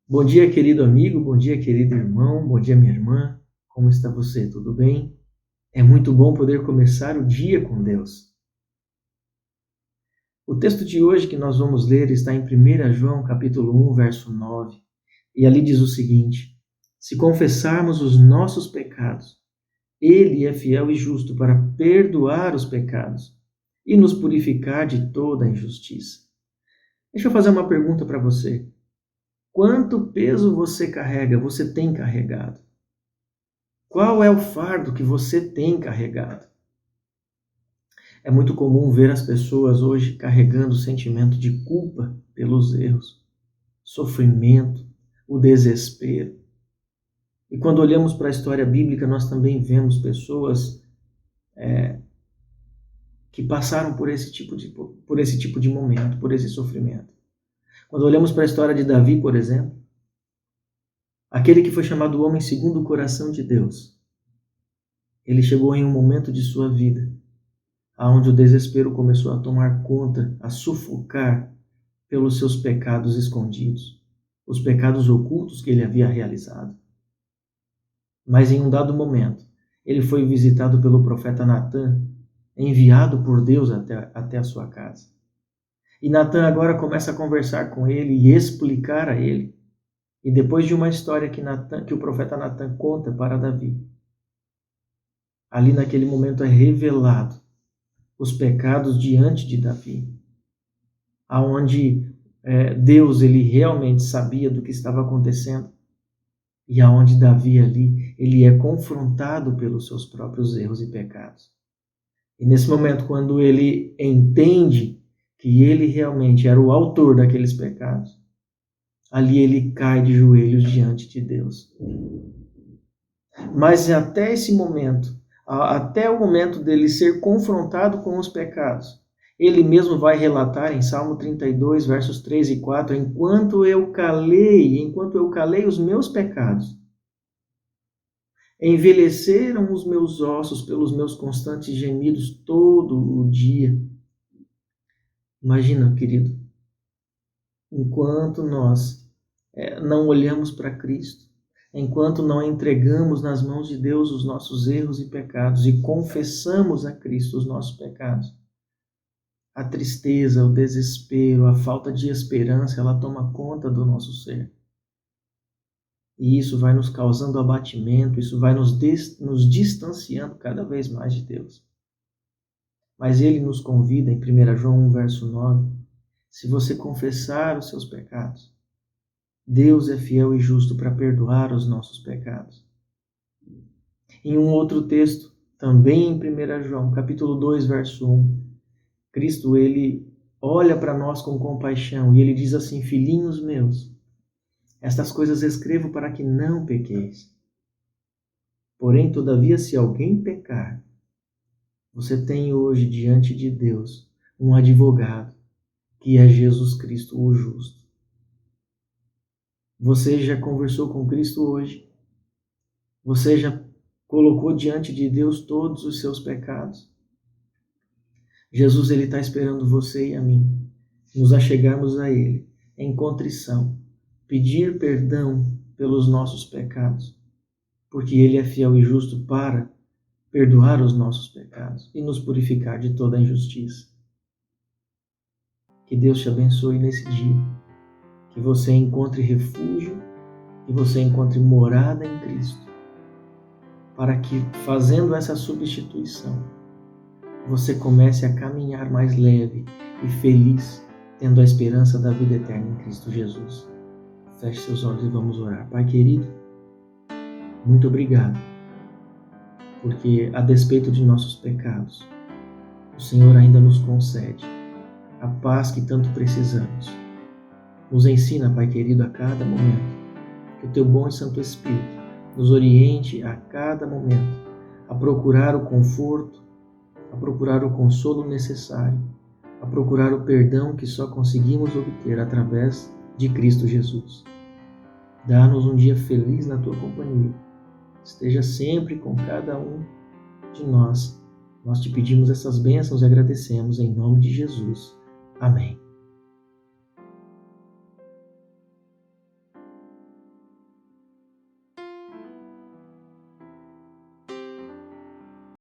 Bom dia, querido amigo, bom dia, querido irmão, bom dia, minha irmã. Como está você? Tudo bem? É muito bom poder começar o dia com Deus. O texto de hoje que nós vamos ler está em 1 João, capítulo 1, verso 9. E ali diz o seguinte: Se confessarmos os nossos pecados, Ele é fiel e justo para perdoar os pecados e nos purificar de toda a injustiça. Deixa eu fazer uma pergunta para você. Quanto peso você carrega, você tem carregado? Qual é o fardo que você tem carregado? É muito comum ver as pessoas hoje carregando o sentimento de culpa pelos erros, sofrimento, o desespero. E quando olhamos para a história bíblica, nós também vemos pessoas que passaram por esse tipo de momento, por esse sofrimento. Quando olhamos para a história de Davi, por exemplo, aquele que foi chamado homem segundo o coração de Deus, ele chegou em um momento de sua vida aonde o desespero começou a tomar conta, a sufocar pelos seus pecados escondidos, os pecados ocultos que ele havia realizado. Mas em um dado momento, ele foi visitado pelo profeta Natã, enviado por Deus até a sua casa. E Natã agora começa a conversar com ele e explicar a ele. E depois de uma história que o profeta Natã conta para Davi, ali naquele momento é revelado os pecados diante de Davi, aonde Deus ele realmente sabia do que estava acontecendo e aonde Davi ali ele é confrontado pelos seus próprios erros e pecados. E nesse momento, quando ele entende que ele realmente era o autor daqueles pecados, ali ele cai de joelhos diante de Deus. Mas até esse momento, até o momento dele ser confrontado com os pecados, ele mesmo vai relatar em Salmo 32, versos 3 e 4, enquanto eu calei os meus pecados, envelheceram os meus ossos pelos meus constantes gemidos todo o dia. Imagina, querido, enquanto nós não olhamos para Cristo, enquanto não entregamos nas mãos de Deus os nossos erros e pecados e confessamos a Cristo os nossos pecados, a tristeza, o desespero, a falta de esperança, ela toma conta do nosso ser. E isso vai nos causando abatimento, isso vai nos distanciando cada vez mais de Deus. Mas ele nos convida em 1 João 1, verso 9, se você confessar os seus pecados, Deus é fiel e justo para perdoar os nossos pecados. Em um outro texto, também em 1 João, capítulo 2, verso 1, Cristo ele olha para nós com compaixão e ele diz assim: filhinhos meus, estas coisas escrevo para que não pequeis. Porém, todavia, se alguém pecar, você tem hoje diante de Deus um advogado, que é Jesus Cristo, o justo. Você já conversou com Cristo hoje? Você já colocou diante de Deus todos os seus pecados? Jesus ele está esperando você e a mim, nos achegarmos a Ele em contrição, pedir perdão pelos nossos pecados, porque Ele é fiel e justo para perdoar os nossos pecados e nos purificar de toda a injustiça. Que Deus te abençoe nesse dia, que você encontre refúgio, que você encontre morada em Cristo, para que, fazendo essa substituição, você comece a caminhar mais leve e feliz, tendo a esperança da vida eterna em Cristo Jesus. Feche seus olhos e vamos orar. Pai querido, muito obrigado, porque a despeito de nossos pecados, o Senhor ainda nos concede a paz que tanto precisamos. Nos ensina, Pai querido, a cada momento, que o Teu bom e Santo Espírito nos oriente a cada momento a procurar o conforto, a procurar o consolo necessário, a procurar o perdão que só conseguimos obter através de Cristo Jesus. Dá-nos um dia feliz na Tua companhia. Esteja sempre com cada um de nós. Nós te pedimos essas bênçãos e agradecemos em nome de Jesus. Amém.